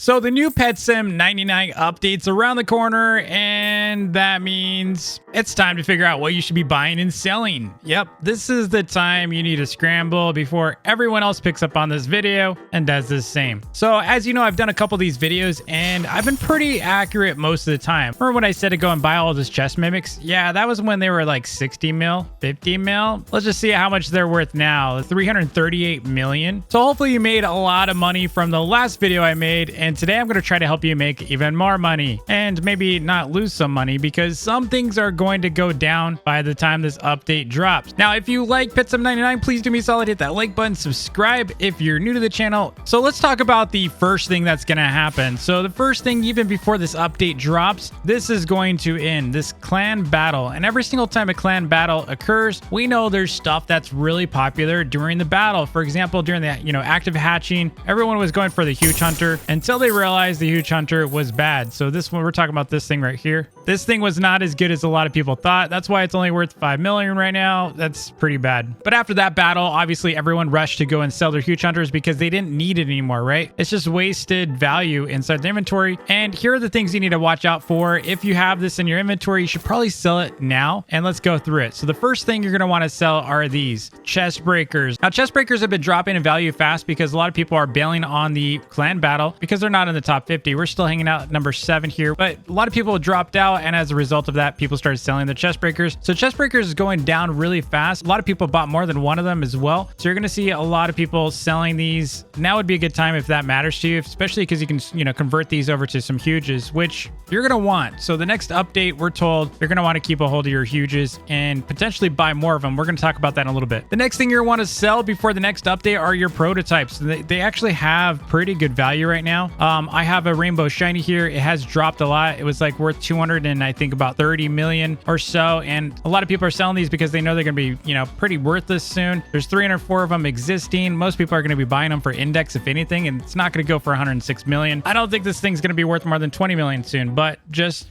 So the new Pet Sim 99 update's around the corner, and that means it's time to figure out what you should be buying and selling. Yep, this is the time you need to scramble before everyone else picks up on this video and does the same. So as you know, I've done a couple of these videos and I've been pretty accurate most of the time. Remember when I said to go and buy all those chest mimics? Yeah, that was when they were like 60 mil, 50 mil. Let's just see how much they're worth now. 338 million. So hopefully you made a lot of money from the last video I made, and today I'm going to try to help you make even more money and maybe not lose some money, because some things are going to go down by the time this update drops. Now, if you like Pet Sim 99, please do me a solid, hit that like button, subscribe if you're new to the channel. So let's talk about the first thing that's going to happen. So the first thing, even before this update drops, this is going to end, this clan battle. And every single time a clan battle occurs, we know there's stuff that's really popular during the battle. For example, during the active hatching, everyone was going for the huge hunter until they realized the huge hunter was bad. So this one, we're talking about this thing right here. This thing was not as good as a lot of people thought. That's why it's only worth 5 million right now. That's pretty bad. But after that battle, obviously everyone rushed to go and sell their huge hunters because they didn't need it anymore, right? It's just wasted value inside the inventory. And here are the things you need to watch out for. If you have this in your inventory, you should probably sell it now. And let's go through it. So the first thing you're going to want to sell are these chest breakers. Now, chest breakers have been dropping in value fast because a lot of people are bailing on the clan battle because they're not in the top 50. We're still hanging out at number 7 here, but a lot of people dropped out, and as a result of that, people started selling the chest breakers. So chest breakers is going down really fast. A lot of people bought more than one of them as well. So you're going to see a lot of people selling these. Now would be a good time if that matters to you, especially because you can, convert these over to some huges, which you're going to want. So the next update, we're told you're going to want to keep a hold of your huges and potentially buy more of them. We're going to talk about that in a little bit. The next thing you're going to want to sell before the next update are your prototypes. They actually have pretty good value right now. I have a rainbow shiny here. It has dropped a lot. It was like worth 200 and I think about 30 million or so. And a lot of people are selling these because they know they're going to be, pretty worthless soon. There's 304 of them existing. Most people are going to be buying them for index, if anything, and it's not going to go for 106 million. I don't think this thing's going to be worth more than 20 million soon, but just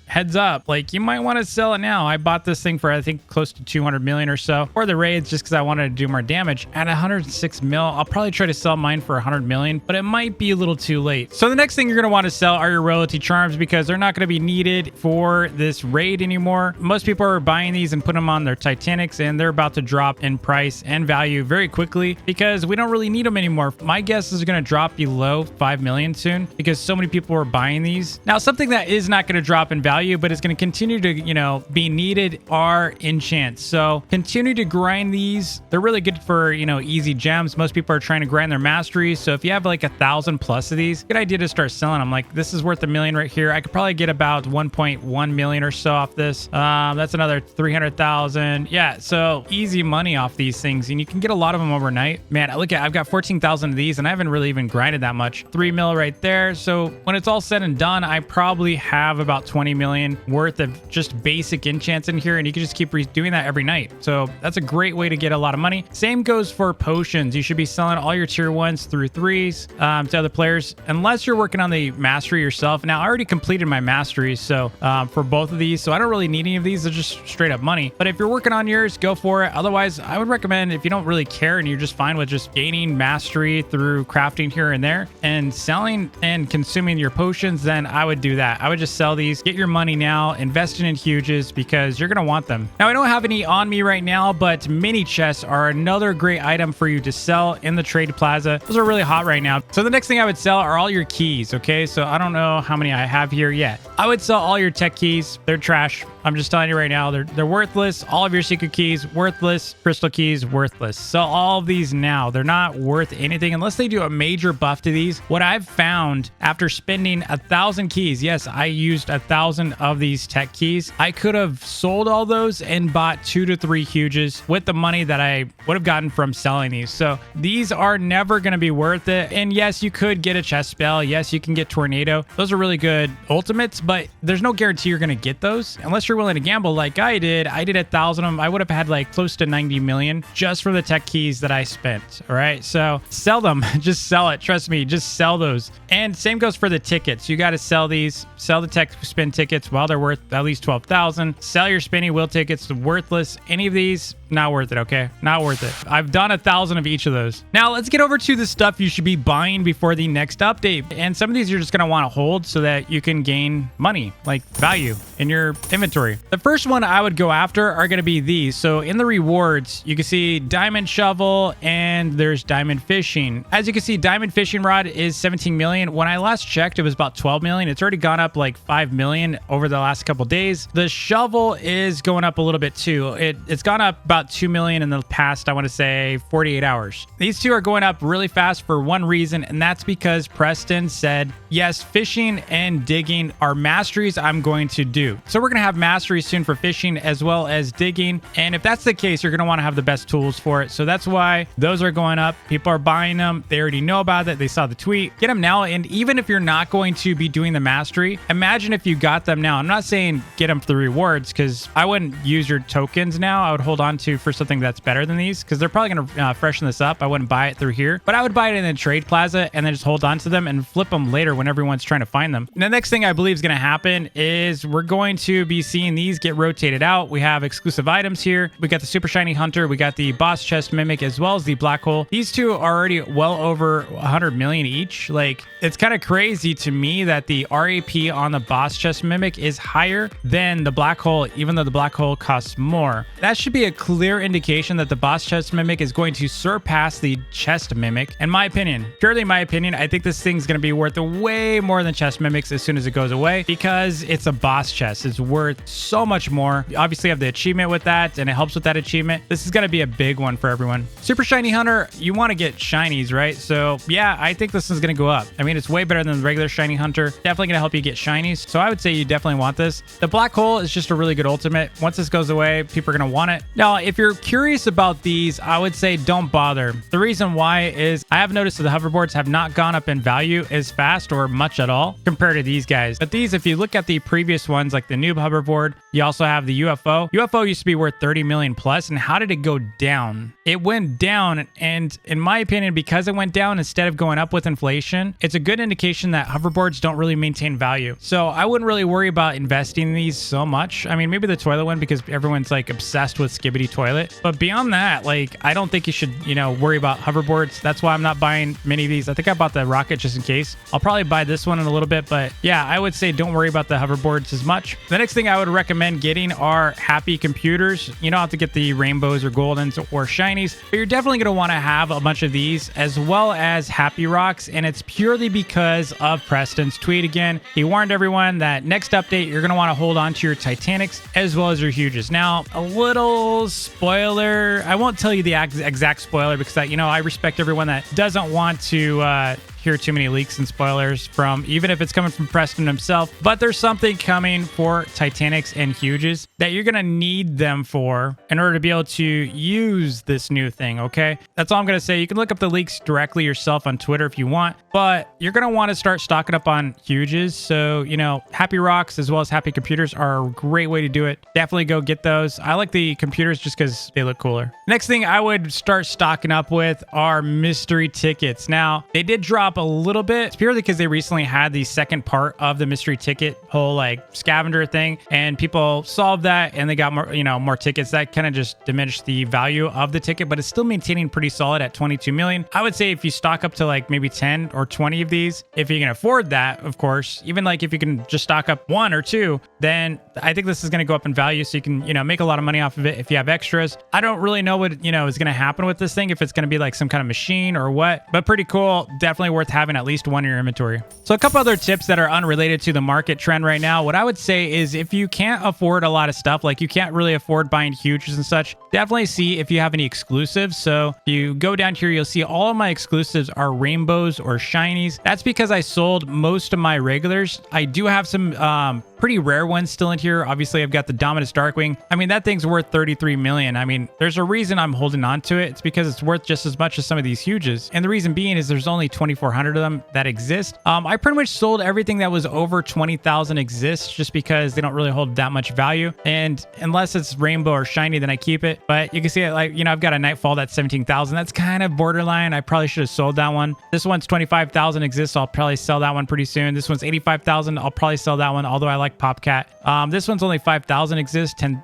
heads up, like you might want to sell it now. I bought this thing for I think close to 200 million or so for the raids, just because I wanted to do more damage. At 106 mil, I'll probably try to sell mine for 100 million, but it might be a little too late. So the next thing you're going to want to sell are your royalty charms, because they're not going to be needed for this raid anymore. Most people are buying these and putting them on their Titanics, and they're about to drop in price and value very quickly because we don't really need them anymore. My guess is going to drop below 5 million soon because so many people are buying these. Now, something that is not going to drop in value, but it's going to continue to, be needed are enchants. So continue to grind these. They're really good for, easy gems. Most people are trying to grind their masteries. So if you have like 1,000 plus of these, good idea to start selling them. Like this is worth $1 million right here. I could probably get about 1.1 million or so off this. That's another 300,000. Yeah. So easy money off these things. And you can get a lot of them overnight. Man, look at, I've got 14,000 of these and I haven't really even grinded that much. 3 mil right there. So when it's all said and done, I probably have about 20 million worth of just basic enchants in here, and you can just keep doing that every night. So that's a great way to get a lot of money. Same goes for potions. You should be selling all your tier 1s through 3s to other players, unless you're working on the mastery yourself. Now, I already completed my masteries, so for both of these, so I don't really need any of these. They're just straight up money. But if you're working on yours, go for it. Otherwise, I would recommend, if you don't really care and you're just fine with just gaining mastery through crafting here and there and selling and consuming your potions, then I would do that. I would just sell these, get your money now, invest in huges because you're going to want them. Now, I don't have any on me right now, but mini chests are another great item for you to sell in the trade plaza. Those are really hot right now. So the next thing I would sell are all your keys. Okay. So I don't know how many I have here yet. I would sell all your tech keys. They're trash. I'm just telling you right now, they're worthless. All of your secret keys, worthless. Crystal keys, worthless. So all of these now, they're not worth anything unless they do a major buff to these. What I've found after spending 1,000 keys, yes, I used 1,000 of these tech keys. I could have sold all those and bought 2 to 3 huges with the money that I would have gotten from selling these. So these are never going to be worth it. And yes, you could get a chest spell. Yes, you can get tornado. Those are really good ultimates, but there's no guarantee you're going to get those unless you're willing to gamble like I did. I did 1,000 of them. I would have had like close to 90 million just for the tech keys that I spent. All right. So sell them. Just sell it. Trust me. Just sell those. And same goes for the tickets. You got to sell these, sell the tech spin tickets. Well, they're worth at least 12,000. Sell your spinny wheel tickets. Worthless. Any of these, not worth it, okay? Not worth it. I've done 1,000 of each of those. Now, let's get over to the stuff you should be buying before the next update. And some of these you're just going to want to hold so that you can gain money, like value in your inventory. The first one I would go after are going to be these. So in the rewards, you can see diamond shovel and there's diamond fishing. As you can see, diamond fishing rod is 17 million. When I last checked, it was about 12 million. It's already gone up like 5 million over the last couple days. The shovel is going up a little bit too. It's gone up about 2 million in the past, I want to say 48 hours. These two are going up really fast for one reason, and that's because Preston said, yes, fishing and digging are masteries I'm going to do. So we're going to have masteries soon for fishing as well as digging. And if that's the case, you're going to want to have the best tools for it. So that's why those are going up. People are buying them. They already know about it. They saw the tweet. Get them now. And even if you're not going to be doing the mastery, imagine if you got them now. I'm not saying get them for the rewards because I wouldn't use your tokens now. I would hold on to for something that's better than these because they're probably going to freshen this up. I wouldn't buy it through here, but I would buy it in the trade plaza and then just hold on to them and flip them later when everyone's trying to find them. And the next thing I believe is going to happen is we're going to be seeing these get rotated out. We have exclusive items here. We got the super shiny hunter. We got the boss chest mimic as well as the black hole. These two are already well over 100 million each. Like, it's kind of crazy to me that the RAP on the boss chest mimic is higher than the black hole, even though the black hole costs more. That should be a clear indication that the boss chest mimic is going to surpass the chest mimic. In my opinion, purely my opinion, I think this thing's going to be worth way more than chest mimics as soon as it goes away because it's a boss chest. It's worth so much more. You obviously have the achievement with that and it helps with that achievement. This is going to be a big one for everyone. Super shiny hunter, you want to get shinies, right? So yeah, I think this is going to go up. I mean, it's way better than the regular shiny hunter. Definitely going to help you get shinies. So I would say you definitely want this. The black hole is just a really good ultimate. Once this goes away, people are going to want it. Now, if you're curious about these, I would say don't bother. The reason why is I have noticed that the hoverboards have not gone up in value as fast or much at all compared to these guys. But these, if you look at the previous ones, like the noob hoverboard, you also have the UFO. UFO used to be worth 30 million plus. And how did it go down? It went down. And in my opinion, because it went down instead of going up with inflation, it's a good indication that hoverboards don't really maintain value. So I wouldn't really worry about investing in these so much. I mean, maybe the toilet one because everyone's like obsessed with Skibbity Toilet. But beyond that, like, I don't think you should, worry about hoverboards. That's why I'm not buying many of these. I think I bought the rocket just in case. I'll probably buy this one in a little bit, but yeah, I would say don't worry about the hoverboards as much. The next thing I would recommend getting are happy computers. You don't have to get the rainbows or goldens or shinies, but you're definitely going to want to have a bunch of these as well as happy rocks. And it's purely because of Preston's tweet again. He warned everyone that next update, you're going to want to hold on to your Titanics as well as your Huges. Now, a little spoiler. I won't tell you the exact spoiler because I respect everyone that doesn't want to hear too many leaks and spoilers from, even if it's coming from Preston himself. But there's something coming for Titanics and Huges that you're going to need them for in order to be able to use this new thing, okay? That's all I'm going to say. You can look up the leaks directly yourself on Twitter if you want, but you're going to want to start stocking up on Huges. So, Happy Rocks as well as Happy Computers are a great way to do it. Definitely go get those. I like the computers just because they look cooler. Next thing I would start stocking up with are mystery tickets. Now, they did drop a little bit. It's purely because they recently had the second part of the mystery ticket whole like scavenger thing, and people solved that and they got more, more tickets. That kind of just diminished the value of the ticket, but it's still maintaining pretty solid at 22 million. I would say if you stock up to like maybe 10 or 20 of these, if you can afford that, of course, even like if you can just stock up one or two, then I think this is going to go up in value. So you can, make a lot of money off of it if you have extras. I don't really know what, is going to happen with this thing, if it's going to be like some kind of machine or what, but pretty cool. Definitely worth having at least one in your inventory. So a couple other tips that are unrelated to the market trend right now. What I would say is if you can't afford a lot of stuff, like you can't really afford buying Huges and such, definitely see if you have any exclusives. So if you go down here, you'll see all of my exclusives are rainbows or shinies. That's because I sold most of my regulars. I do have some pretty rare ones still in here. Obviously, I've got the Dominus Darkwing. I mean, that thing's worth 33 million. I mean, there's a reason I'm holding on to it. It's because it's worth just as much as some of these Huges. And the reason being is there's only 24 400 of them that exist. I pretty much sold everything that was over 20,000 exists just because they don't really hold that much value. And unless it's rainbow or shiny, then I keep it. But you can see it, like, you know, I've got a nightfall that's 17,000. That's kind of borderline. I probably should have sold that one. This one's 25,000 exists. So I'll probably sell that one pretty soon. This one's 85,000. I'll probably sell that one, although I like Popcat. This one's only 5,000 exists, 10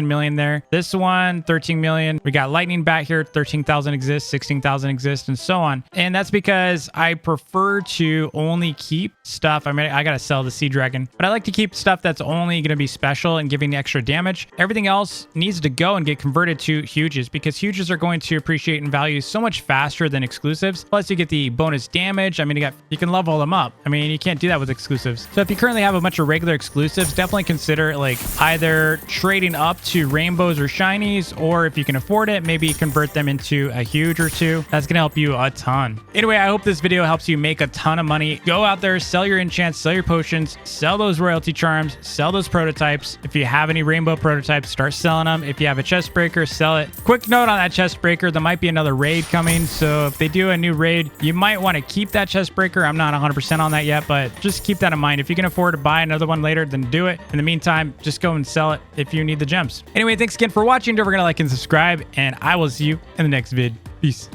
million there. This one, 13 million. We got Lightning Bat here, 13,000 exists, 16,000 exists, and so on. And that's because I prefer to only keep stuff. I mean, I gotta sell the Sea Dragon, but I like to keep stuff that's only gonna be special and giving extra damage. Everything else needs to go and get converted to huges, because huges are going to appreciate in value so much faster than exclusives. Plus, you get the bonus damage. I mean, you can level them up. I mean, you can't do that with exclusives. So if you currently have a bunch of regular exclusives, definitely consider like either trading up to rainbows or shinies, or if you can afford it, maybe convert them into a huge or two. That's gonna help you a ton. Anyway, I hope this video helps you make a ton of money. Go out there, sell your enchants, sell your potions, sell those royalty charms, sell those prototypes. If you have any rainbow prototypes, start selling them. If you have a chest breaker, sell it. Quick note on that chest breaker, there might be another raid coming. So if they do a new raid, you might want to keep that chest breaker. I'm not 100% on that yet, but just keep that in mind. If you can afford to buy another one later, then do it. In the meantime, just go and sell it if you need the gems. Anyway, thanks again for watching. Don't forget to like and subscribe, and I will see you in the next vid. Peace.